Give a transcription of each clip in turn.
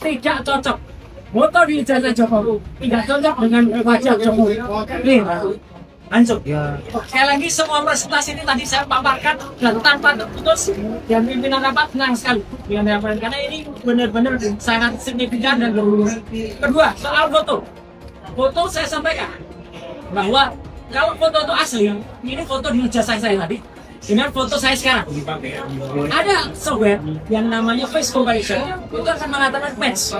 tidak cocok. Foto di ijazah Jokowi tidak cocok dengan wajah Jokowi. Nih, lanjut. Sekali lagi semua presentasi ini tadi saya paparkan dan tanpa terputus, dan pimpinan rapat senang sekali dengan rapat karena ini benar-benar sangat signifikan dan berhubungan. Kedua, soal foto. Foto saya sampaikan bahwa kalau foto itu asli, ini foto di ijazah saya tadi dengan foto saya sekarang. Ada software yang namanya face comparison, itu akan mengatakan match.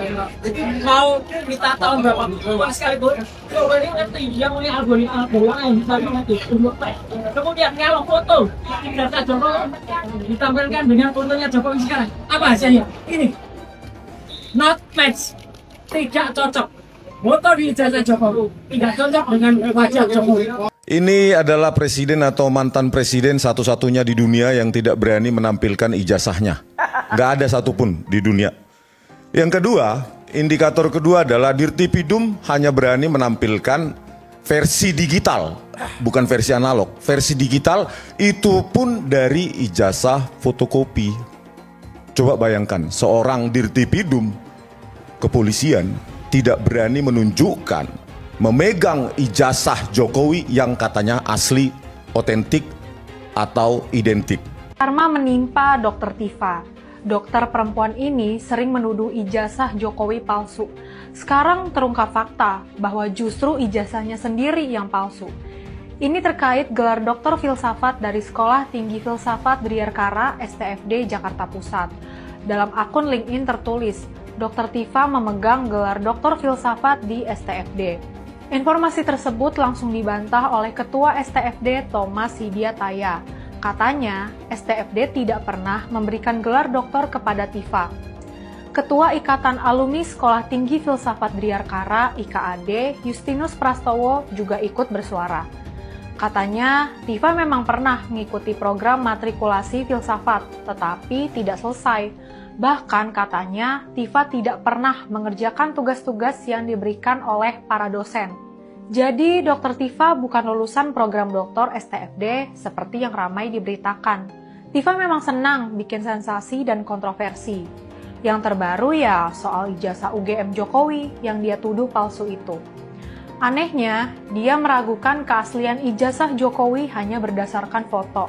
Mau kita tahun berapa sekalipun, software ini nanti dia punya algoritma yang bisa nanti untuk match. Kemudian kalau foto di data Jokowi ditampilkan dengan fotonya Jokowi sekarang, apa hasilnya? Ini not match, tidak cocok. Foto di ijazah Jokowi tidak cocok dengan wajah Jokowi. Ini adalah presiden atau mantan presiden satu-satunya di dunia yang tidak berani menampilkan ijazahnya. Nggak ada satupun di dunia. Yang kedua, indikator kedua adalah Dirtipidum hanya berani menampilkan versi digital, bukan versi analog. Versi digital itu pun dari ijazah fotokopi. Coba bayangkan, seorang Dirtipidum kepolisian tidak berani menunjukkan, memegang ijazah Jokowi yang katanya asli, otentik, atau identik. Karma menimpa Dr. Tifa. Dokter perempuan ini sering menuduh ijazah Jokowi palsu. Sekarang terungkap fakta bahwa justru ijazahnya sendiri yang palsu. Ini terkait gelar doktor filsafat dari Sekolah Tinggi Filsafat Driarkara STFD Jakarta Pusat. Dalam akun LinkedIn tertulis, Dr. Tifa memegang gelar doktor filsafat di STFD. Informasi tersebut langsung dibantah oleh Ketua STFD Thomas Hidiataya. Katanya, STFD tidak pernah memberikan gelar doktor kepada Tifa. Ketua Ikatan Alumni Sekolah Tinggi Filsafat Driarkara IKAD, Justinus Prastowo, juga ikut bersuara. Katanya, Tifa memang pernah mengikuti program matrikulasi filsafat, tetapi tidak selesai. Bahkan katanya, Tifa tidak pernah mengerjakan tugas-tugas yang diberikan oleh para dosen. Jadi, Dr. Tifa bukan lulusan program doktor STFD seperti yang ramai diberitakan. Tifa memang senang bikin sensasi dan kontroversi. Yang terbaru ya soal ijazah UGM Jokowi yang dia tuduh palsu itu. Anehnya, dia meragukan keaslian ijazah Jokowi hanya berdasarkan foto.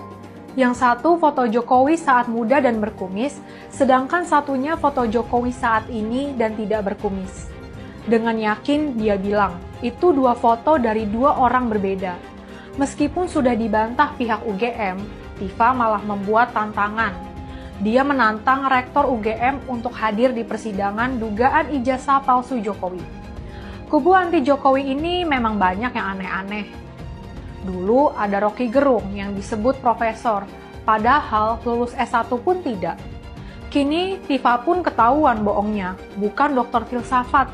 Yang satu foto Jokowi saat muda dan berkumis, sedangkan satunya foto Jokowi saat ini dan tidak berkumis. Dengan yakin dia bilang, itu dua foto dari dua orang berbeda. Meskipun sudah dibantah pihak UGM, Tifa malah membuat tantangan. Dia menantang rektor UGM untuk hadir di persidangan dugaan ijazah palsu Jokowi. Kubu anti Jokowi ini memang banyak yang aneh-aneh. Dulu ada Rocky Gerung yang disebut profesor, padahal lulus S1 pun tidak. Kini Tifa pun ketahuan bohongnya, bukan dokter filsafat.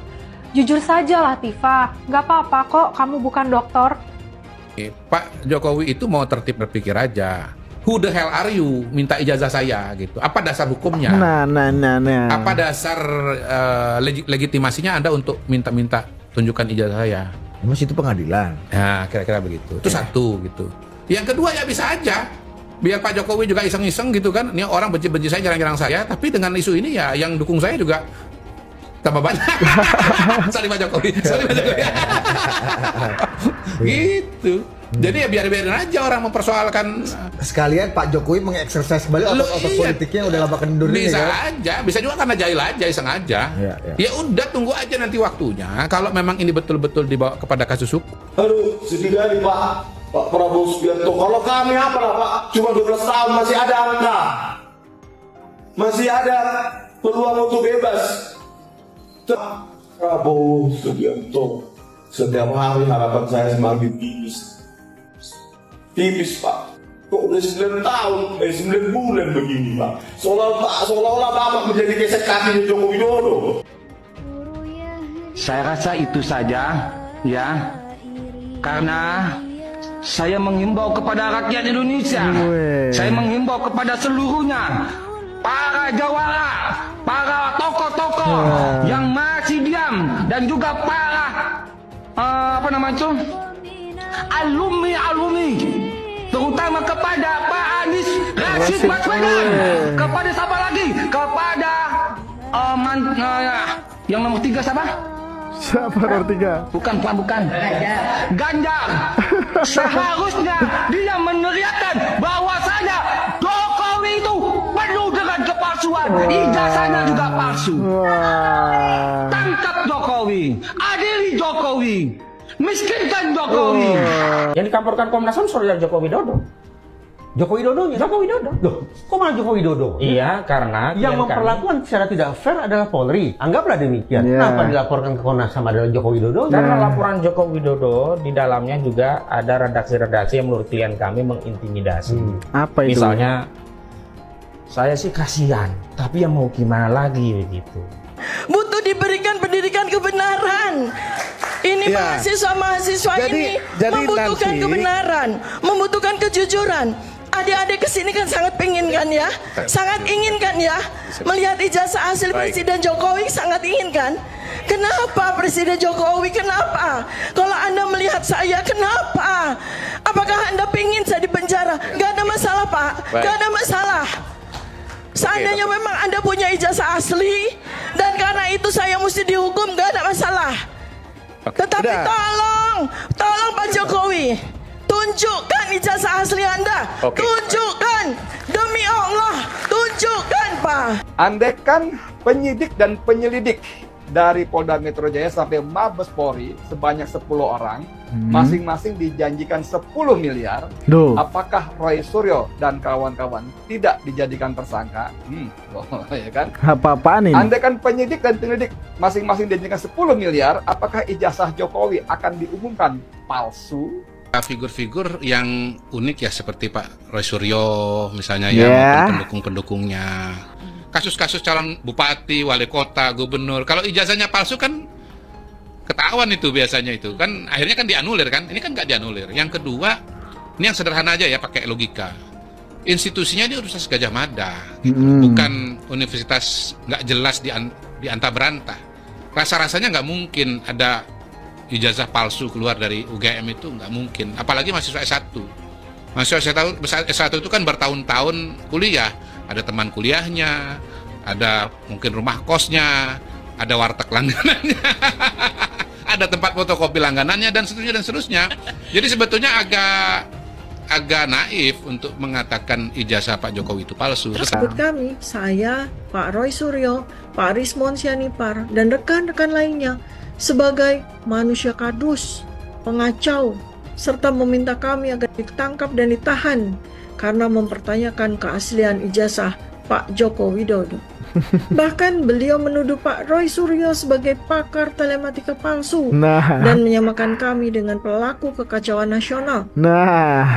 Jujur sajalah Tifa, nggak apa-apa kok kamu bukan dokter. Pak Jokowi itu mau tertib berpikir aja. Who the hell are you? Minta ijazah saya gitu. Apa dasar hukumnya? Nah. Apa dasar legitimasinya Anda untuk minta tunjukkan ijazah saya? Mas itu pengadilan. Nah, kira-kira begitu. Itu satu gitu. Yang kedua ya bisa aja. Biar Pak Jokowi juga iseng-iseng gitu kan. Ini orang benci-benci saya, nyerang-nyerang saya. Tapi dengan isu ini ya yang dukung saya juga tambah banyak. Sorry Pak Jokowi. Gitu. Jadi ya biarin aja orang mempersoalkan. Sekalian Pak Jokowi mengeksersis kembali otot politiknya udah lama kendur ini. Bisa aja, bisa juga karena jahil aja, iseng aja. Ya udah tunggu aja nanti waktunya. Kalau memang ini betul-betul dibawa kepada kasus hukum. Aduh, sedih kali Pak Prabowo Subianto. Kalau kami apa lah Pak? Cuma 12 tahun masih ada angka. Masih ada peluang untuk bebas. Prabowo Subianto. Setiap hari harapan saya semakin tipis Pak. Kok udah 9 tahun, 9 bulan begini Pak. Seolah-olah Bapak menjadi gesek kakinya Joko Widodo. Saya rasa itu saja ya. Karena saya menghimbau kepada rakyat Indonesia. Saya menghimbau kepada seluruhnya. Para jawara, para tokoh-tokoh yang masih diam dan juga para alumni, terutama kepada Pak Anies Rashid Baswedan, kepada siapa lagi? Kepada yang nomor 3 siapa? Siapa nomor 3? Bukan. Ganjar. Seharusnya dia meneriakkan bahwasanya Jokowi itu penuh dengan kepalsuan. Ijazahnya juga palsu. Tangkap Jokowi, adili Jokowi, miskinkan Jokowi. Yang dikamporkan Komnas HAM saudara Joko Widodo. Joko Widodonya? Joko Widodo. Loh, kok malah Joko Widodo? Iya, karena yang memperlakukan secara tidak fair adalah Polri. Anggaplah demikian. Kenapa dilaporkan ke Komnas HAM adalah Joko Widodo? Karena laporan Joko Widodo di dalamnya juga ada redaksi-redaksi yang menurut klien kami mengintimidasi. Apa itu? Misalnya, saya sih kasihan, tapi yang mau gimana lagi begitu. Butuh diberikan pendidikan kebenaran. Ini mahasiswa-mahasiswa ini membutuhkan kebenaran, membutuhkan kejujuran. Adik-adik kesini kan sangat pengen kan ya, sangat ingin kan ya, melihat ijazah asli Presiden Jokowi, sangat ingin kan. Kenapa Presiden Jokowi? Kenapa? Kalau Anda melihat saya, kenapa? Apakah Anda pengen saya di penjara? Gak ada masalah Pak, gak ada masalah. Seandainya memang Anda punya ijazah asli dan karena itu saya mesti dihukum, gak ada masalah. Tetapi tolong Pak Jokowi, tunjukkan ijazah asli Anda. Tunjukkan, demi Allah, tunjukkan Pak. Andaikan penyidik dan penyelidik dari Polda Metro Jaya sampai Mabes Polri sebanyak 10 orang, masing-masing dijanjikan 10 miliar. Apakah Roy Suryo dan kawan-kawan tidak dijadikan tersangka? Ya kan? Apa-apaan ini? Andaikan penyidik dan penyelidik masing-masing dijanjikan 10 miliar, apakah ijazah Jokowi akan diumumkan palsu? Figur-figur yang unik ya seperti Pak Roy Suryo misalnya ya, maupun pendukung-pendukungnya. Kasus-kasus calon bupati, wali kota, gubernur, kalau ijazahnya palsu kan ketahuan itu biasanya itu kan, akhirnya kan dianulir kan, ini kan nggak dianulir. Yang kedua, ini yang sederhana aja ya pakai logika. Institusinya ini Universitas Gadjah Mada, gitu. Bukan universitas nggak jelas di antah berantah. Rasa-rasanya nggak mungkin ada ijazah palsu keluar dari UGM itu, nggak mungkin. Apalagi mahasiswa S1. Mahasiswa S1 itu kan bertahun-tahun kuliah. Ada teman kuliahnya, ada mungkin rumah kosnya, ada warteg langganannya, ada tempat fotokopi langganannya, dan seterusnya. Jadi sebetulnya agak naif untuk mengatakan ijazah Pak Jokowi itu palsu. Tersebut kami, saya, Pak Roy Suryo, Pak Rismon Sianipar, dan rekan-rekan lainnya sebagai manusia kardus, pengacau, serta meminta kami agar ditangkap dan ditahan karena mempertanyakan keaslian ijazah Pak Joko Widodo. Bahkan beliau menuduh Pak Roy Suryo sebagai pakar telematika palsu dan menyamakan kami dengan pelaku kekacauan nasional.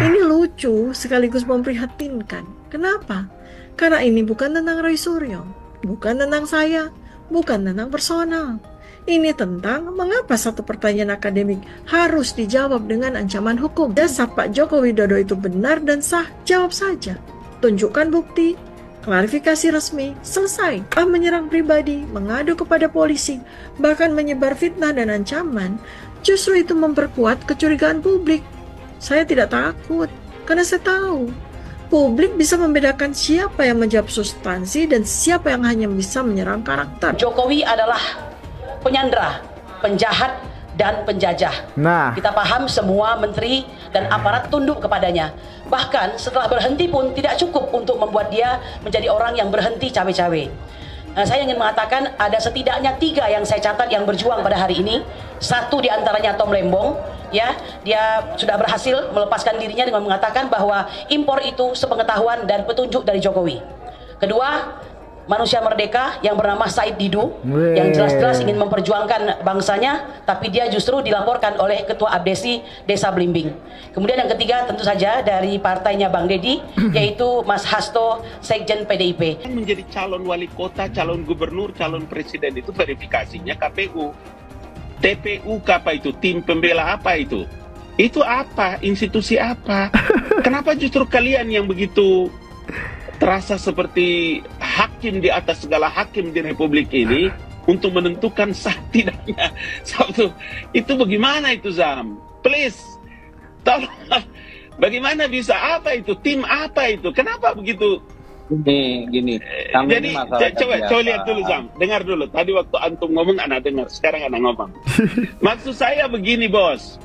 Ini lucu sekaligus memprihatinkan. Kenapa? Karena ini bukan tentang Roy Suryo, bukan tentang saya, bukan tentang personal. Ini tentang mengapa satu pertanyaan akademik harus dijawab dengan ancaman hukum. Ijazah Pak Joko Widodo itu benar dan sah, jawab saja. Tunjukkan bukti, klarifikasi resmi, selesai. Menyerang pribadi, mengadu kepada polisi, bahkan menyebar fitnah dan ancaman, justru itu memperkuat kecurigaan publik. Saya tidak takut, karena saya tahu publik bisa membedakan siapa yang menjawab substansi dan siapa yang hanya bisa menyerang karakter. Jokowi adalah penyandera, penjahat, dan penjajah. Kita paham semua menteri dan aparat tunduk kepadanya. Bahkan setelah berhenti pun tidak cukup untuk membuat dia menjadi orang yang berhenti cawe-cawe. Saya ingin mengatakan ada setidaknya 3 yang saya catat yang berjuang pada hari ini. Satu diantaranya Tom Lembong, ya, dia sudah berhasil melepaskan dirinya dengan mengatakan bahwa impor itu sepengetahuan dan petunjuk dari Jokowi. Kedua, manusia merdeka yang bernama Said Didu, yang jelas-jelas ingin memperjuangkan bangsanya, tapi dia justru dilaporkan oleh Ketua Abdesi Desa Blimbing. Kemudian yang ketiga tentu saja dari partainya Bang Deddy, yaitu Mas Hasto, Sekjen PDIP. Menjadi calon wali kota, calon gubernur, calon presiden itu verifikasinya KPU. TPU apa itu? Tim pembela apa itu? Itu apa? Institusi apa? Kenapa justru kalian yang begitu terasa seperti hakim di atas segala hakim di Republik ini untuk menentukan sah tidaknya satu itu? Bagaimana itu, Zam? Please, tolong. Bagaimana bisa? Apa itu? Tim apa itu? Kenapa begitu Gini. Jadi coba lihat dulu Sam, dengar dulu. Tadi waktu antum ngomong anak dengar, sekarang anak ngomong. Maksud saya begini bos,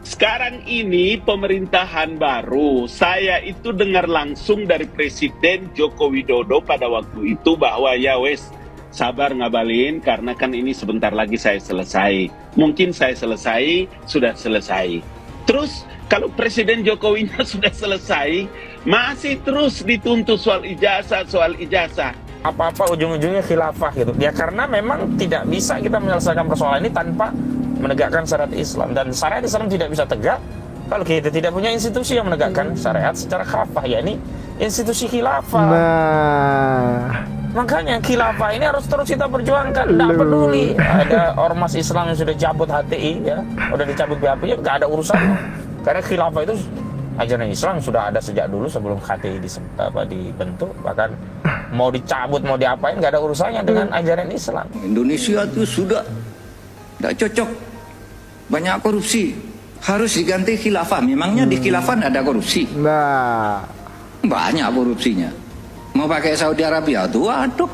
sekarang ini pemerintahan baru, saya itu dengar langsung dari Presiden Joko Widodo pada waktu itu bahwa ya wes sabar ngabalin karena kan ini sebentar lagi saya selesai. Mungkin saya selesai, sudah selesai. Terus kalau Presiden Jokowinya sudah selesai, masih terus dituntut soal ijazah. Apa-apa ujung-ujungnya khilafah gitu. Ya karena memang tidak bisa kita menyelesaikan persoalan ini tanpa menegakkan syariat Islam. Dan syariat Islam tidak bisa tegak kalau kita tidak punya institusi yang menegakkan syariat secara khilafah. Ya ini institusi khilafah. Makanya khilafah ini harus terus kita perjuangkan. Tidak peduli ada ormas Islam yang sudah cabut HTI, ya, udah dicabut BAP, ya nggak ada urusan. Karena khilafah itu ajaran Islam sudah ada sejak dulu sebelum HTI dibentuk. Bahkan mau dicabut, mau diapain, nggak ada urusannya dengan ajaran Islam. Indonesia itu sudah tidak cocok, banyak korupsi, harus diganti khilafah. Memangnya di khilafah ada korupsi? Banyak korupsinya. Mau pakai Saudi Arabia tuh, waduh,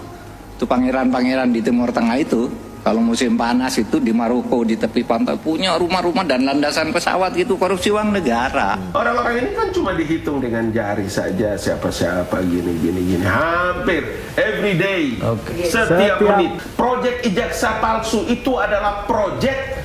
tuh pangeran-pangeran di Timur Tengah itu. Kalau musim panas itu di Maroko di tepi pantai punya rumah-rumah dan landasan pesawat gitu, korupsi uang negara. Orang-orang ini kan cuma dihitung dengan jari saja, siapa-siapa gini. Hampir every day, setiap menit. Proyek ijazah palsu itu adalah proyek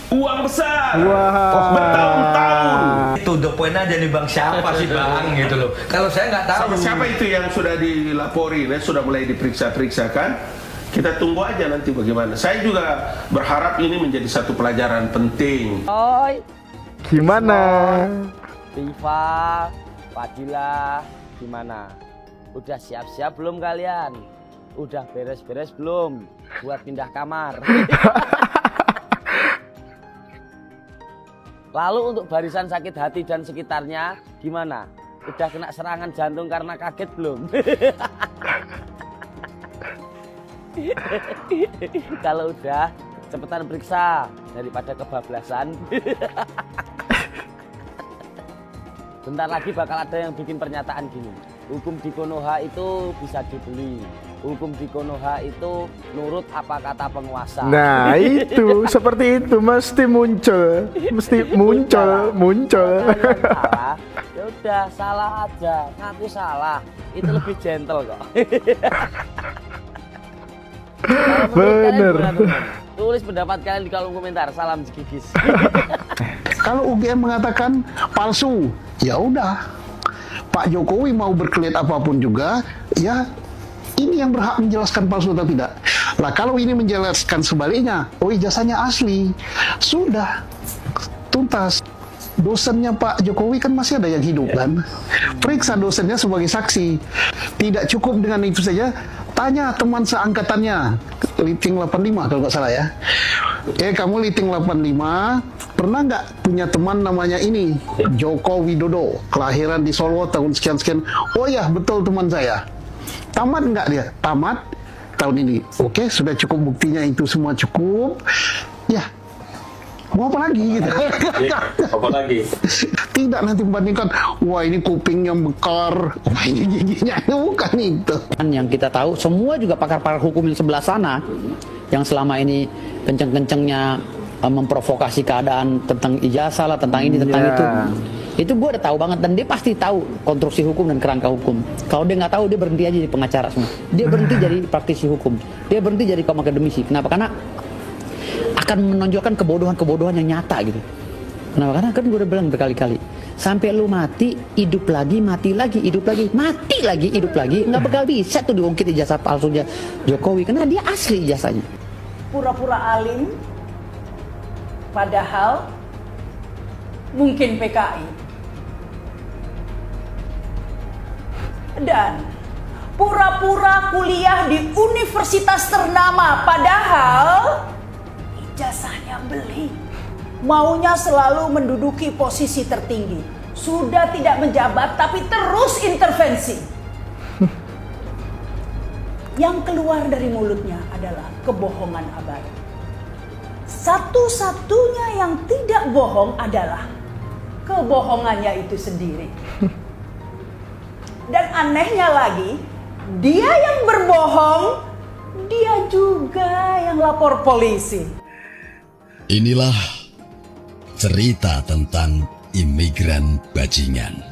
uang besar. Bertahun-tahun. Itu the point aja nih Bang, siapa sih Bang gitu loh. Kalau saya nggak tahu. Siapa itu yang sudah dilaporin, sudah mulai diperiksa-periksa kan? Kita tunggu aja nanti bagaimana. Saya juga berharap ini menjadi satu pelajaran penting. Oi. Gimana? Tifa, Fadila, gimana? Udah siap-siap belum kalian? Udah beres-beres belum buat pindah kamar? Lalu untuk barisan sakit hati dan sekitarnya gimana? Udah kena serangan jantung karena kaget belum? Kalau udah, cepetan periksa daripada kebablasan. Bentar lagi bakal ada yang bikin pernyataan gini. Hukum di Konoha itu bisa dibeli. Hukum di Konoha itu nurut apa kata penguasa. Nah itu, seperti itu mesti muncul. Salah, ya udah salah aja, ngaku salah. Itu lebih gentle kok. Bener. Tulis pendapat kalian di kolom komentar. Salam Jigigis. Kalau UGM mengatakan palsu, ya udah. Pak Jokowi mau berkelit apapun juga, ya ini yang berhak menjelaskan palsu atau tidak. Lah kalau ini menjelaskan sebaliknya, oh ijazahnya asli, sudah tuntas. Dosennya Pak Jokowi kan masih ada yang hidup kan. Periksa dosennya sebagai saksi. Tidak cukup dengan itu saja, tanya teman seangkatannya, Liting 85 kalau nggak salah ya. Kamu Liting 85, pernah nggak punya teman namanya ini, Joko Widodo, kelahiran di Solo tahun sekian-sekian. Oh ya betul teman saya. Tamat nggak dia? Tamat tahun ini. Oke, sudah cukup buktinya, itu semua cukup. Ya, mau apa lagi gitu? Apa lagi? Tidak nanti membandingkan, wah ini kupingnya mekar, wah ini giginya, bukan itu. Yang kita tahu semua juga pakar-pakar hukum yang sebelah sana, yang selama ini kenceng-kencengnya memprovokasi keadaan tentang ijazah lah, tentang ini, tentang itu gue udah tahu banget, dan dia pasti tahu konstruksi hukum dan kerangka hukum. Kalau dia nggak tahu, dia berhenti aja jadi pengacara semua. Dia berhenti jadi praktisi hukum, dia berhenti jadi kaum akademisi. Kenapa? Karena akan menonjolkan kebodohan-kebodohan yang nyata gitu. Kenapa? Karena kan gue udah bilang berkali-kali, sampai lu mati, hidup lagi, mati lagi, hidup lagi, mati lagi, hidup lagi, nggak bakal bisa tuh diungkit ijazah palsunya Jokowi, karena dia asli ijazahnya. Pura-pura alim, padahal mungkin PKI. Dan pura-pura kuliah di universitas ternama, padahal ijazahnya beli. Maunya selalu menduduki posisi tertinggi. Sudah tidak menjabat tapi terus intervensi. Yang keluar dari mulutnya adalah kebohongan abadi. Satu-satunya yang tidak bohong adalah kebohongannya itu sendiri. Dan anehnya lagi, dia yang berbohong, dia juga yang lapor polisi. Inilah cerita tentang imigran bajingan.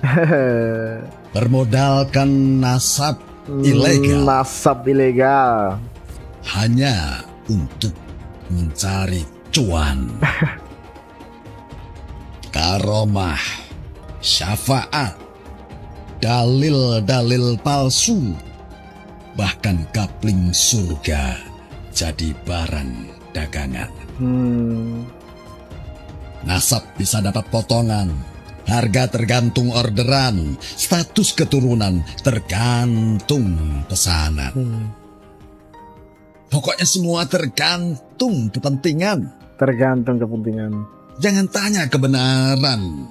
Bermodalkan nasab ilegal. Nasab ilegal. Hanya untuk mencari cuan. Karomah, syafaat, dalil-dalil palsu, bahkan kapling surga jadi barang dagangan. Nasab bisa dapat potongan, harga tergantung orderan, status keturunan tergantung pesanan. Pokoknya semua tergantung kepentingan. Tergantung kepentingan. Jangan tanya kebenaran,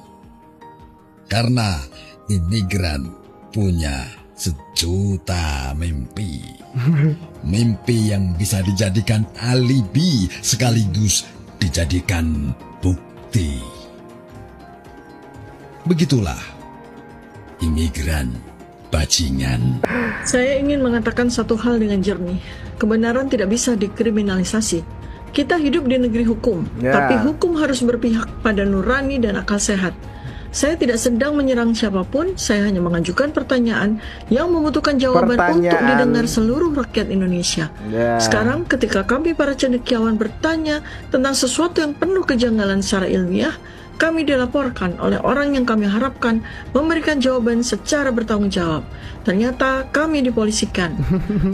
karena imigran punya sejuta mimpi. Mimpi yang bisa dijadikan alibi sekaligus dijadikan bukti. Begitulah imigran bajingan. Saya ingin mengatakan satu hal dengan jernih. Kebenaran tidak bisa dikriminalisasi. Kita hidup di negeri hukum, tapi hukum harus berpihak pada nurani dan akal sehat. Saya tidak sedang menyerang siapapun, saya hanya mengajukan pertanyaan yang membutuhkan jawaban untuk didengar seluruh rakyat Indonesia. Sekarang ketika kami para cendekiawan bertanya tentang sesuatu yang penuh kejanggalan secara ilmiah, kami dilaporkan oleh orang yang kami harapkan memberikan jawaban secara bertanggung jawab. Ternyata kami dipolisikan.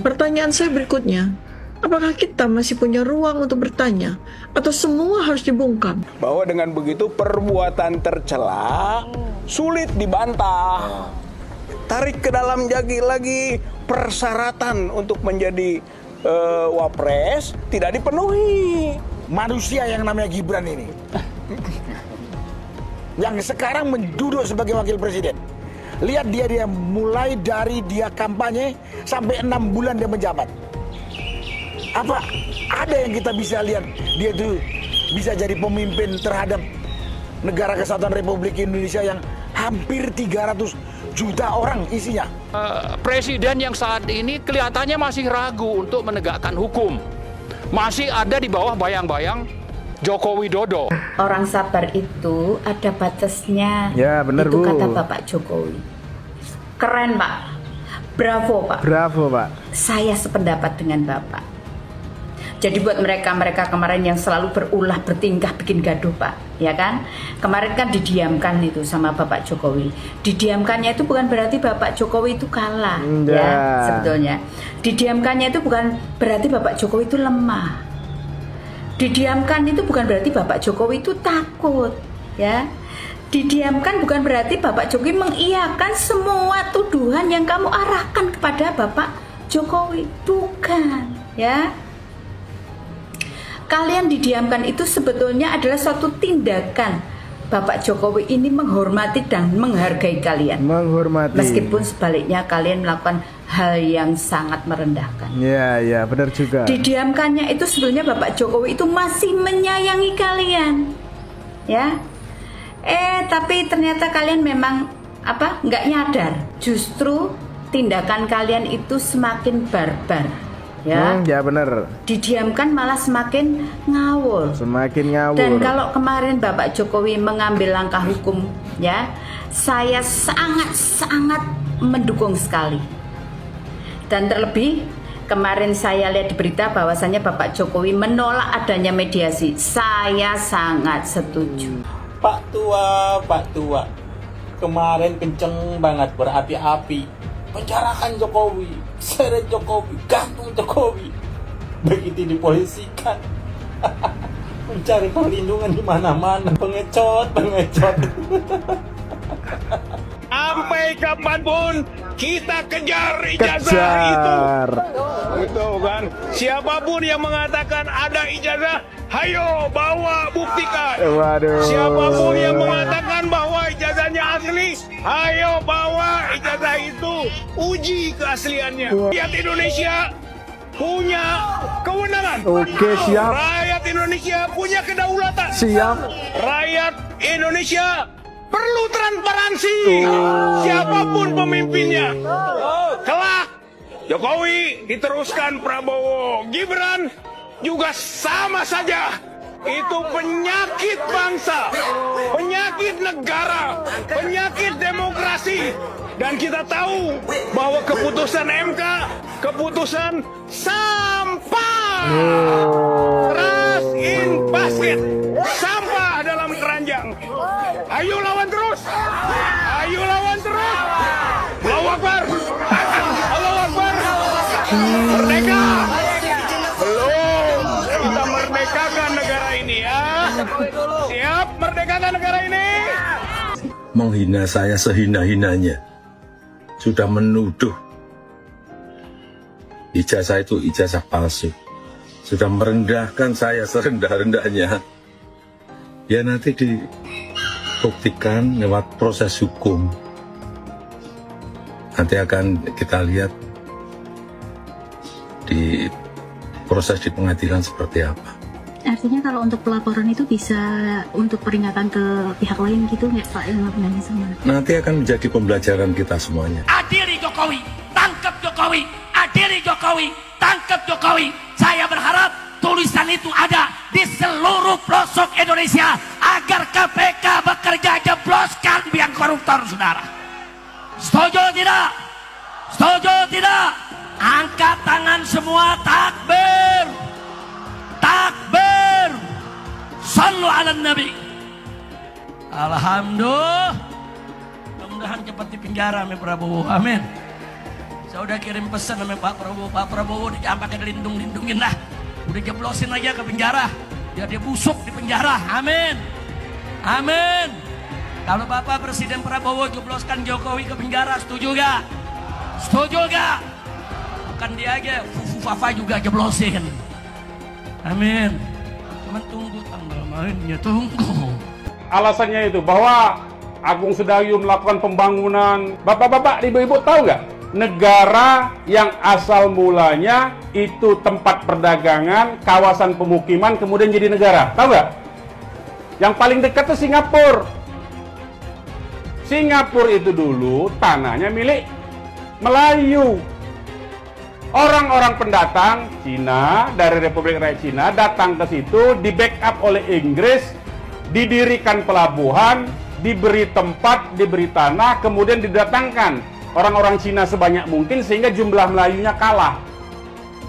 Pertanyaan saya berikutnya, apakah kita masih punya ruang untuk bertanya atau semua harus dibungkam? Bahwa dengan begitu perbuatan tercela sulit dibantah. Tarik ke dalam lagi persyaratan untuk menjadi wapres tidak dipenuhi. Manusia yang namanya Gibran ini yang sekarang menduduk sebagai wakil presiden. Lihat dia mulai dari dia kampanye sampai 6 bulan dia menjabat. Apa ada yang kita bisa lihat dia itu bisa jadi pemimpin terhadap negara kesatuan Republik Indonesia yang hampir 300 juta orang isinya? Presiden yang saat ini kelihatannya masih ragu untuk menegakkan hukum. Masih ada di bawah bayang-bayang Joko Widodo. Orang sabar itu ada batasnya. Ya, benar, itu Bu. kata Bapak Jokowi. Keren, Pak. Bravo, Pak. Bravo, Pak. Saya sependapat dengan Bapak. Jadi buat mereka kemarin yang selalu berulah bertingkah bikin gaduh, Pak, ya kan? Kemarin kan didiamkan itu sama Bapak Jokowi. Didiamkannya itu bukan berarti Bapak Jokowi itu kalah, ya sebetulnya. Didiamkannya itu bukan berarti Bapak Jokowi itu lemah. Didiamkan itu bukan berarti Bapak Jokowi itu takut, ya. Didiamkan bukan berarti Bapak Jokowi mengiyakan semua tuduhan yang kamu arahkan kepada Bapak Jokowi, bukan, ya. Kalian didiamkan itu sebetulnya adalah suatu tindakan Bapak Jokowi ini menghormati dan menghargai kalian. Menghormati. Meskipun sebaliknya kalian melakukan hal yang sangat merendahkan. Ya, benar juga. Didiamkannya itu sebenarnya Bapak Jokowi itu masih menyayangi kalian, ya. Tapi ternyata kalian memang nggak nyadar. Justru tindakan kalian itu semakin barbar, ya. Ya benar. Didiamkan malah semakin ngawur. Semakin ngawur. Dan kalau kemarin Bapak Jokowi mengambil langkah hukum, ya, saya sangat mendukung sekali. Dan terlebih kemarin saya lihat di berita bahwasannya Bapak Jokowi menolak adanya mediasi. Saya sangat setuju. Pak Tua, kemarin kenceng banget berapi-api. Penjarakan Jokowi, seret Jokowi, gantung Jokowi. Begitu dipolisikan, mencari perlindungan di mana-mana, pengecot. Sampai kapanpun kita kejar ijazah itu. Betul kan? Siapapun yang mengatakan ada ijazah, hayo bawa buktikan. Waduh. Siapapun yang mengatakan bahwa ijazahnya asli, hayo bawa ijazah itu, uji keasliannya. Rakyat Indonesia punya kewenangan. Oke, siap. Rakyat Indonesia punya kedaulatan. Siap. Rakyat Indonesia perlu transparansi. Siapapun pemimpinnya, kelak Jokowi diteruskan Prabowo, Gibran juga sama saja. Itu penyakit bangsa, penyakit negara, penyakit demokrasi. Dan kita tahu bahwa keputusan MK, keputusan sampah. Ras in basket, sampah dalam keranjang. Ayo lawan terus, ayo lawan terus. Allahu Akbar, Allahu Akbar. Merdeka. Belum, kita merdekakan negara ini ya. Siap merdekakan negara ini. Menghina saya sehina-hinanya. Sudah menuduh ijazah itu ijazah palsu. Sudah merendahkan saya serendah-rendahnya. Ya nanti dibuktikan lewat proses hukum. Nanti akan kita lihat di proses di pengadilan seperti apa. Artinya kalau untuk pelaporan itu bisa untuk peringatan ke pihak lain gitu nggak Pak yang lakukannya sama? Nanti akan menjadi pembelajaran kita semuanya. Adili Jokowi, tangkap Jokowi, adili Jokowi, tangkap Jokowi. Saya berharap tulisan itu ada di seluruh pelosok Indonesia agar KPK bekerja jebloskan biang koruptor, saudara. Setuju tidak? Setuju tidak? Angkat tangan semua, takbir. Takbir. Sallu ala Nabi. Alhamdulillah. Mudah-mudahan cepat di penjara sama Prabowo. Amin. Saya udah kirim pesan sama Pak Prabowo. Pak Prabowo jangan pakai dilindung-lindungin lah. Udah jeblosin aja ke penjara. Biar dia busuk di penjara. Amin. Amin. Kalau Bapak Presiden Prabowo jebloskan Jokowi ke penjara, setuju gak? Setuju gak? Bukan dia aja, Fufu Fafa juga jeblosin. Amin. Cuman tunggu tanggal mainnya, tunggu. Alasannya itu bahwa Agung Sedayu melakukan pembangunan. Bapak-bapak, ibu-ibu tahu nggak? Negara yang asal mulanya itu tempat perdagangan, kawasan pemukiman, kemudian jadi negara. Tahu nggak? Yang paling dekat itu Singapura. Singapura itu dulu tanahnya milik Melayu. Orang-orang pendatang Cina dari Republik Rakyat Cina datang ke situ, di backup oleh Inggris, didirikan pelabuhan, diberi tempat, diberi tanah, kemudian didatangkan orang-orang Cina sebanyak mungkin sehingga jumlah Melayunya kalah.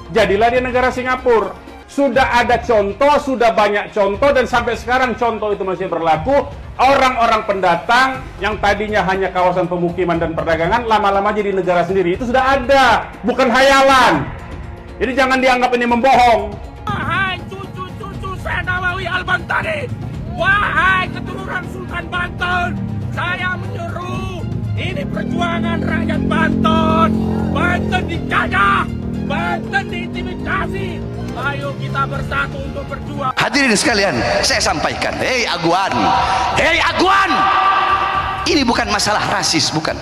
Jadilah dia negara Singapura. Sudah ada contoh, sudah banyak contoh, dan sampai sekarang contoh itu masih berlaku. Orang-orang pendatang yang tadinya hanya kawasan pemukiman dan perdagangan, lama-lama jadi negara sendiri. Itu sudah ada, bukan hayalan. Jadi jangan dianggap ini membohong. Wahai cucu-cucu Senawawi Al-Bantani, wahai keturunan Sultan Banten, saya menyuruh, ini perjuangan rakyat Banten. Banten dijajah, Banten diintimidasi. Ayo kita bersatu untuk berjuang. Hadirin sekalian, saya sampaikan, hei Aguan, ini bukan masalah rasis, bukan.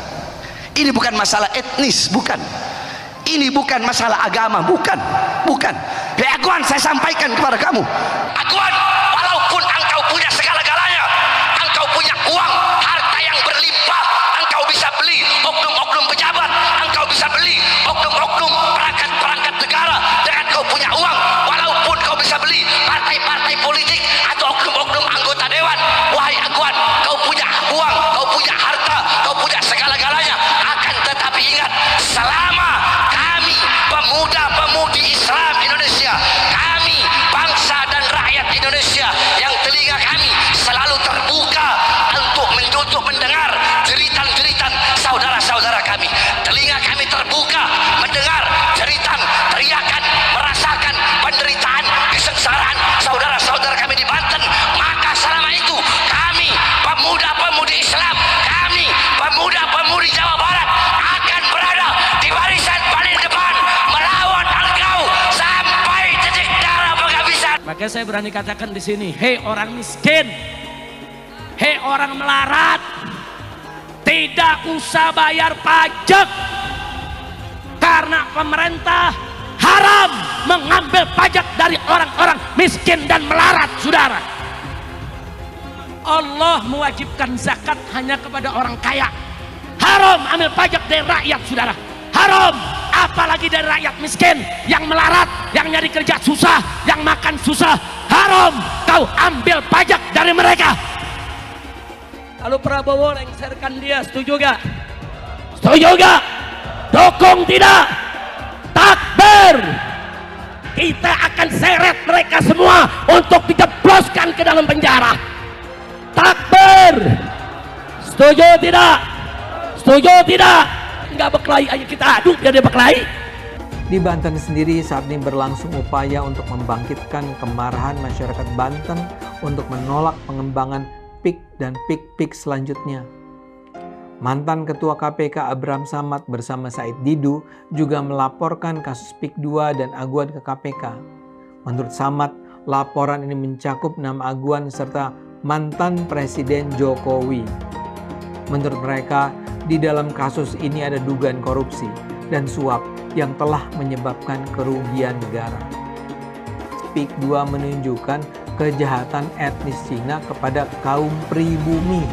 Ini bukan masalah etnis, bukan. Ini bukan masalah agama, bukan. Hei Aguan, saya sampaikan kepada kamu, Aguan, walaupun engkau punya segala-galanya, engkau punya uang, harta yang berlimpah, engkau bisa beli oknum-oknum pejabat, engkau bisa beli oknum-oknum perangkat-perangkat negara dengan kau punya uang, walaupun kau bisa beli partai-partai politik atau oknum-oknum anggota dewan. Wahai Aguan, kau punya uang, kau punya harta, kau punya segala-galanya, akan tetapi ingat, selama kami pemuda-pemudi Islam Indonesia, kami bangsa dan rakyat Indonesia yang telinga kami selalu terbuka untuk mendengar jeritan-jeritan saudara-saudara kami, telinga kami terbuka mendengar jeritan, teriakan, merasakan penderitaan, kesengsaraan saudara-saudara kami di Banten, maka selama itu kami pemuda-pemudi Islam, kami pemuda-pemudi Jawa Barat akan berada di barisan paling depan melawan engkau sampai titik darah penghabisan. Maka saya berani katakan di sini, hei orang miskin, hei orang melarat, tidak usah bayar pajak karena pemerintah haram mengambil pajak dari orang-orang miskin dan melarat, saudara. Allah mewajibkan zakat hanya kepada orang kaya. Haram ambil pajak dari rakyat, saudara. Haram apalagi dari rakyat miskin yang melarat, yang nyari kerja susah, yang makan susah. Haram kau ambil pajak dari mereka. Lalu Prabowo lengserkan dia, setuju gak? Setuju gak? Dukung tidak? Takbir! Kita akan seret mereka semua untuk dijebloskan ke dalam penjara. Takbir! Setuju tidak? Setuju tidak? Enggak berkelahi, ayo kita adu biar dia berkelahi. Di Banten sendiri saat ini berlangsung upaya untuk membangkitkan kemarahan masyarakat Banten untuk menolak pengembangan PIK dan PIK-PIK selanjutnya. Mantan Ketua KPK Abraham Samad bersama Said Didu juga melaporkan kasus PIK 2 dan aguan ke KPK. Menurut Samad, laporan ini mencakup 6 aguan serta mantan Presiden Jokowi. Menurut mereka, di dalam kasus ini ada dugaan korupsi dan suap yang telah menyebabkan kerugian negara. PIK 2 menunjukkan kejahatan etnis Cina kepada kaum pribumi.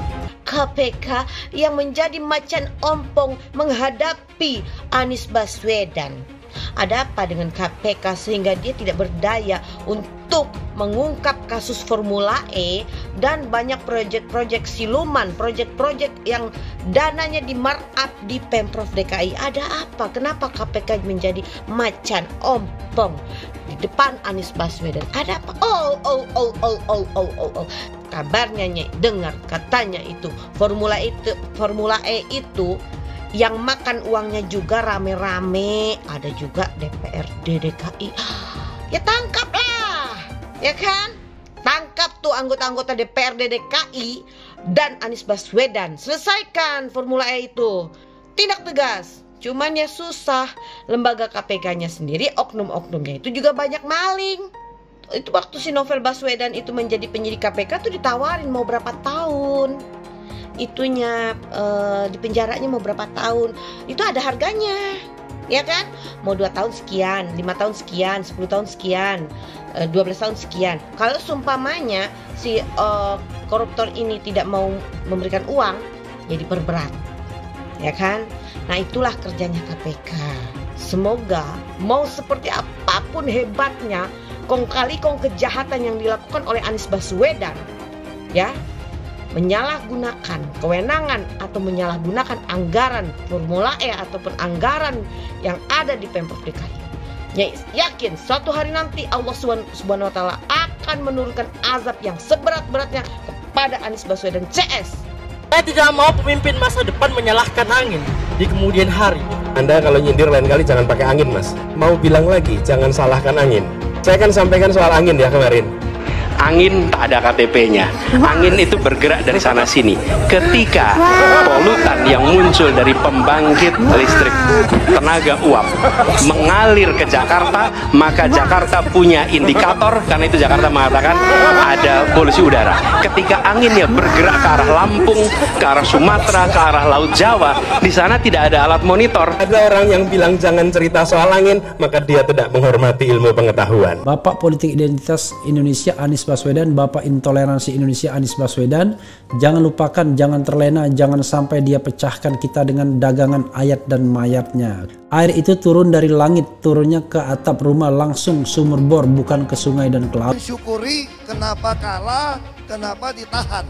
KPK yang menjadi macan ompong menghadapi Anies Baswedan. Ada apa dengan KPK sehingga dia tidak berdaya untuk mengungkap kasus Formula E dan banyak proyek-proyek siluman, proyek-proyek yang dananya di markup di Pemprov DKI. Ada apa? Kenapa KPK menjadi macan ompong di depan Anies Baswedan? Ada apa? Kabarnya dengar katanya itu Formula E itu yang makan uangnya juga rame-rame, ada juga DPRD DKI. Ya tangkaplah, ya kan? Tangkap tuh anggota-anggota DPRD DKI dan Anies Baswedan. Selesaikan Formula E itu. Tindak tegas. Cuman ya susah. Lembaga KPK-nya sendiri, oknum-oknumnya itu juga banyak maling. Itu waktu si Novel Baswedan itu menjadi penyidik KPK tuh ditawarin mau berapa tahun. Itunya di penjaranya mau berapa tahun. Itu ada harganya. Ya kan? Mau 2 tahun sekian, 5 tahun sekian, 10 tahun sekian, 12 tahun sekian. Kalau seumpamanya si koruptor ini tidak mau memberikan uang, ya diperberat. Ya kan? Nah, itulah kerjanya KPK. Semoga mau seperti apapun hebatnya kong kali kong kejahatan yang dilakukan oleh Anies Baswedan, ya, menyalahgunakan kewenangan atau menyalahgunakan anggaran Formula E ataupun anggaran yang ada di Pemprov DKI. Ya, yakin suatu hari nanti Allah Subhanahu wa taala akan menurunkan azab yang seberat-beratnya kepada Anies Baswedan CS. Saya tidak mau pemimpin masa depan menyalahkan angin di kemudian hari. Anda kalau nyindir lain kali jangan pakai angin, Mas. Mau bilang lagi, jangan salahkan angin. Saya kan sampaikan soal angin ya kemarin. Angin tak ada KTP-nya. Angin itu bergerak dari sana sini. Ketika polutan yang muncul dari pembangkit listrik tenaga uap mengalir ke Jakarta, maka Jakarta punya indikator, karena itu Jakarta mengatakan ada polusi udara. Ketika anginnya bergerak ke arah Lampung, ke arah Sumatera, ke arah Laut Jawa, di sana tidak ada alat monitor. Ada orang yang bilang jangan cerita soal angin, maka dia tidak menghormati ilmu pengetahuan. Bapak Politik Identitas Indonesia Anies Baswedan, Bapak Intoleransi Indonesia Anies Baswedan, jangan lupakan, jangan terlena, jangan sampai dia pecahkan kita dengan dagangan ayat dan mayatnya. Air itu turun dari langit, turunnya ke atap rumah langsung sumur bor, bukan ke sungai dan ke laut. Syukuri kenapa kalah, kenapa ditahan.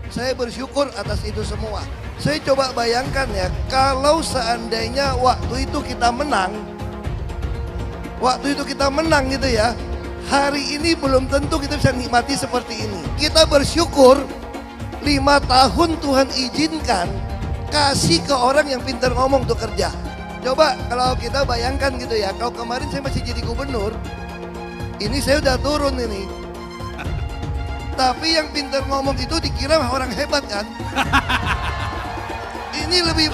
Saya bersyukur atas itu semua. Saya coba bayangkan ya, kalau seandainya waktu itu kita menang gitu ya, hari ini belum tentu kita bisa nikmati seperti ini. Kita bersyukur 5 tahun Tuhan izinkan kasih ke orang yang pintar ngomong untuk kerja. Coba kalau kita bayangkan gitu ya, kalau kemarin saya masih jadi gubernur, ini saya udah turun ini. Tapi yang pintar ngomong itu dikira orang hebat kan? Ini lebih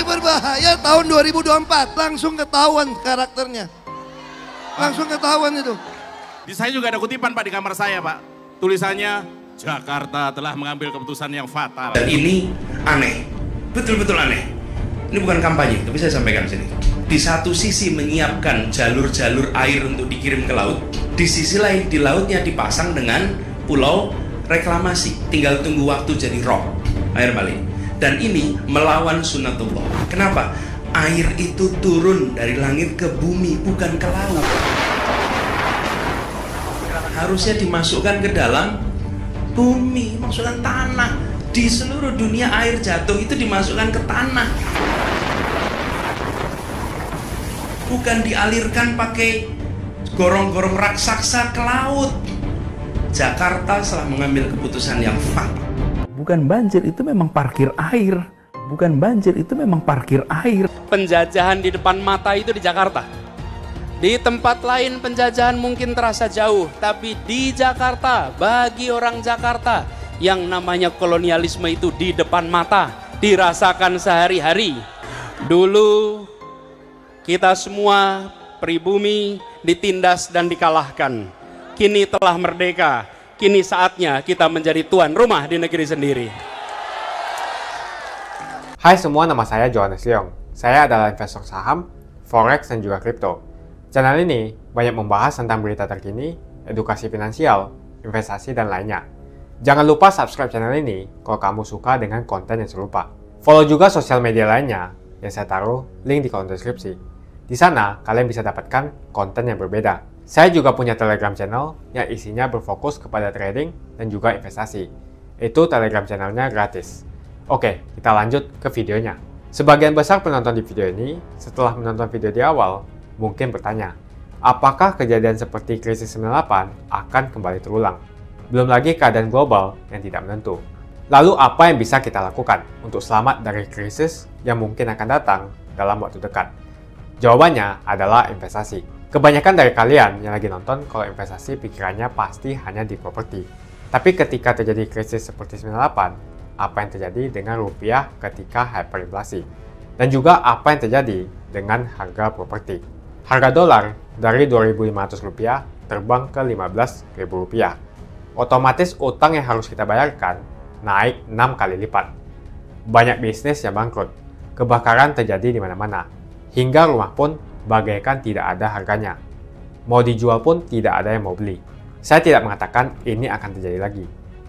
berbahaya tahun 2024, langsung ketahuan karakternya. Langsung ketahuan itu. Di saya juga ada kutipan Pak di kamar saya Pak. Tulisannya, Jakarta telah mengambil keputusan yang fatal. Dan ini aneh, betul-betul aneh. Ini bukan kampanye, tapi saya sampaikan di sini. Di satu sisi menyiapkan jalur-jalur air untuk dikirim ke laut, di sisi lain di lautnya dipasang dengan pulau reklamasi. Tinggal tunggu waktu jadi rob, air balik. Dan ini melawan sunnatullah. Kenapa? Air itu turun dari langit ke bumi, bukan ke laut. Harusnya dimasukkan ke dalam bumi, masukkan tanah. Di seluruh dunia air jatuh itu dimasukkan ke tanah, bukan dialirkan pakai gorong-gorong raksasa ke laut. Jakarta telah mengambil keputusan yang fatal. Bukan banjir, itu memang parkir air. Bukan banjir, itu memang parkir air. Penjajahan di depan mata itu di Jakarta. Di tempat lain penjajahan mungkin terasa jauh, tapi di Jakarta, bagi orang Jakarta, yang namanya kolonialisme itu di depan mata, dirasakan sehari-hari. Dulu kita semua pribumi ditindas dan dikalahkan. Kini telah merdeka, kini saatnya kita menjadi tuan rumah di negeri sendiri. Hai semua, nama saya Johannes Leong. Saya adalah investor saham, forex, dan juga kripto. Channel ini banyak membahas tentang berita terkini, edukasi finansial, investasi, dan lainnya. Jangan lupa subscribe channel ini kalau kamu suka dengan konten yang serupa. Follow juga sosial media lainnya yang saya taruh link di kolom deskripsi. Di sana kalian bisa dapatkan konten yang berbeda. Saya juga punya Telegram channel yang isinya berfokus kepada trading dan juga investasi. Itu Telegram channelnya gratis. Oke, kita lanjut ke videonya. Sebagian besar penonton di video ini, setelah menonton video di awal, mungkin bertanya, apakah kejadian seperti krisis 98 akan kembali terulang? Belum lagi keadaan global yang tidak menentu. Lalu apa yang bisa kita lakukan untuk selamat dari krisis yang mungkin akan datang dalam waktu dekat? Jawabannya adalah investasi. Kebanyakan dari kalian yang lagi nonton kalau investasi pikirannya pasti hanya di properti. Tapi ketika terjadi krisis seperti 98, apa yang terjadi dengan rupiah ketika hyperinflasi? Dan juga apa yang terjadi dengan harga properti? Harga dolar dari Rp2.500 terbang ke Rp15.000. Otomatis utang yang harus kita bayarkan naik 6 kali lipat. Banyak bisnis yang bangkrut. Kebakaran terjadi di mana-mana. Hingga rumah pun bagaikan tidak ada harganya. Mau dijual pun tidak ada yang mau beli. Saya tidak mengatakan ini akan terjadi lagi.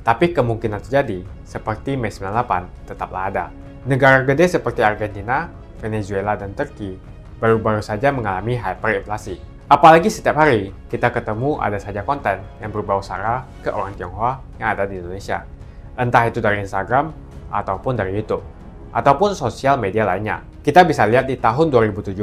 Tapi kemungkinan terjadi seperti Mei 98 tetaplah ada. Negara gede seperti Argentina, Venezuela, dan Turki baru-baru saja mengalami hyperinflasi. Apalagi setiap hari kita ketemu ada saja konten yang berbau sara ke orang Tionghoa yang ada di Indonesia. Entah itu dari Instagram, ataupun dari YouTube, ataupun sosial media lainnya. Kita bisa lihat di tahun 2017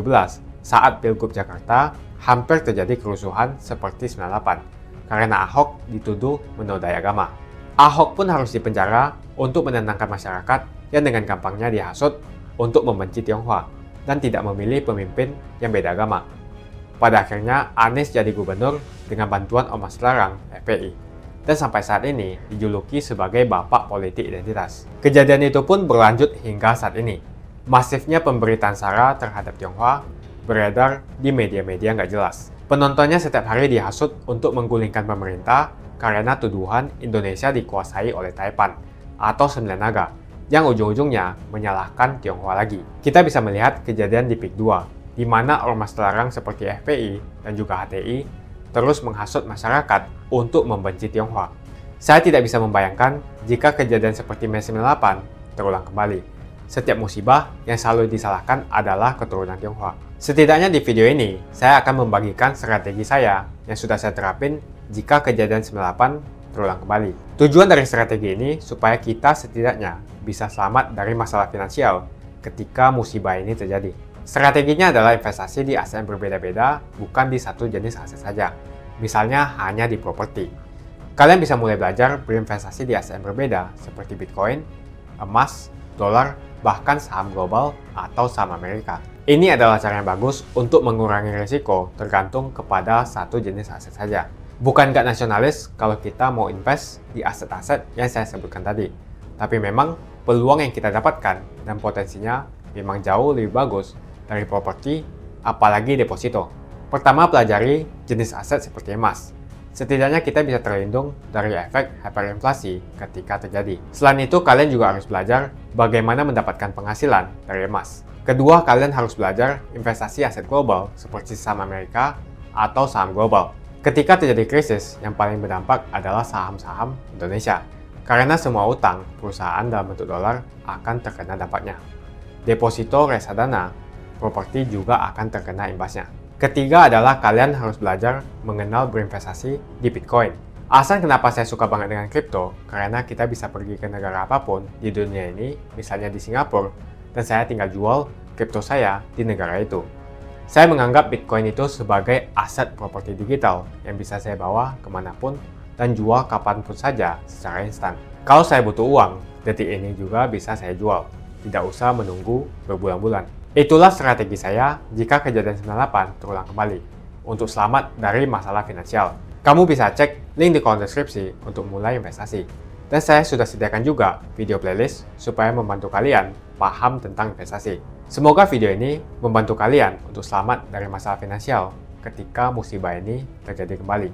saat Pilgub Jakarta hampir terjadi kerusuhan seperti 98 karena Ahok dituduh menodai agama. Ahok pun harus dipenjara untuk menenangkan masyarakat yang dengan gampangnya dihasut untuk membenci Tionghoa dan tidak memilih pemimpin yang beda agama. Pada akhirnya Anies jadi gubernur dengan bantuan Ormas Terlarang FPI dan sampai saat ini dijuluki sebagai Bapak Politik Identitas. Kejadian itu pun berlanjut hingga saat ini. Masifnya pemberitaan sara terhadap Tionghoa beredar di media-media nggak jelas. Penontonnya setiap hari dihasut untuk menggulingkan pemerintah karena tuduhan Indonesia dikuasai oleh Taipan atau Sembilan Naga yang ujung-ujungnya menyalahkan Tionghoa lagi. Kita bisa melihat kejadian di PIK 2, di mana ormas terlarang seperti FPI dan juga HTI terus menghasut masyarakat untuk membenci Tionghoa. Saya tidak bisa membayangkan jika kejadian seperti Mei 98 terulang kembali. Setiap musibah yang selalu disalahkan adalah keturunan Tionghoa. Setidaknya di video ini, saya akan membagikan strategi saya yang sudah saya terapin jika kejadian 98 terulang kembali. Tujuan dari strategi ini supaya kita setidaknya bisa selamat dari masalah finansial ketika musibah ini terjadi. Strateginya adalah investasi di aset yang berbeda-beda, bukan di satu jenis aset saja. Misalnya hanya di properti. Kalian bisa mulai belajar berinvestasi di aset yang berbeda seperti Bitcoin, emas, dolar, bahkan saham global atau saham Amerika. Ini adalah cara yang bagus untuk mengurangi risiko tergantung kepada satu jenis aset saja. Bukan nggak nasionalis kalau kita mau invest di aset-aset yang saya sebutkan tadi. Tapi memang peluang yang kita dapatkan dan potensinya memang jauh lebih bagus dari properti, apalagi deposito. Pertama, pelajari jenis aset seperti emas. Setidaknya kita bisa terlindung dari efek hyperinflasi ketika terjadi. Selain itu, kalian juga harus belajar bagaimana mendapatkan penghasilan dari emas. Kedua, kalian harus belajar investasi aset global seperti saham Amerika atau saham global. Ketika terjadi krisis, yang paling berdampak adalah saham-saham Indonesia. Karena semua utang perusahaan dalam bentuk dolar akan terkena dampaknya. Deposito reksadana properti juga akan terkena imbasnya. Ketiga adalah kalian harus belajar mengenal berinvestasi di Bitcoin. Alasan kenapa saya suka banget dengan kripto, karena kita bisa pergi ke negara apapun di dunia ini, misalnya di Singapura, dan saya tinggal jual kripto saya di negara itu. Saya menganggap Bitcoin itu sebagai aset properti digital yang bisa saya bawa kemanapun dan jual kapanpun saja secara instan. Kalau saya butuh uang, detik ini juga bisa saya jual. Tidak usah menunggu berbulan-bulan. Itulah strategi saya jika kejadian 98 terulang kembali, untuk selamat dari masalah finansial. Kamu bisa cek link di kolom deskripsi untuk mulai investasi. Dan saya sudah sediakan juga video playlist supaya membantu kalian paham tentang investasi. Semoga video ini membantu kalian untuk selamat dari masalah finansial ketika musibah ini terjadi kembali.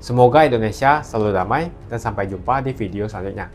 Semoga Indonesia selalu damai dan sampai jumpa di video selanjutnya.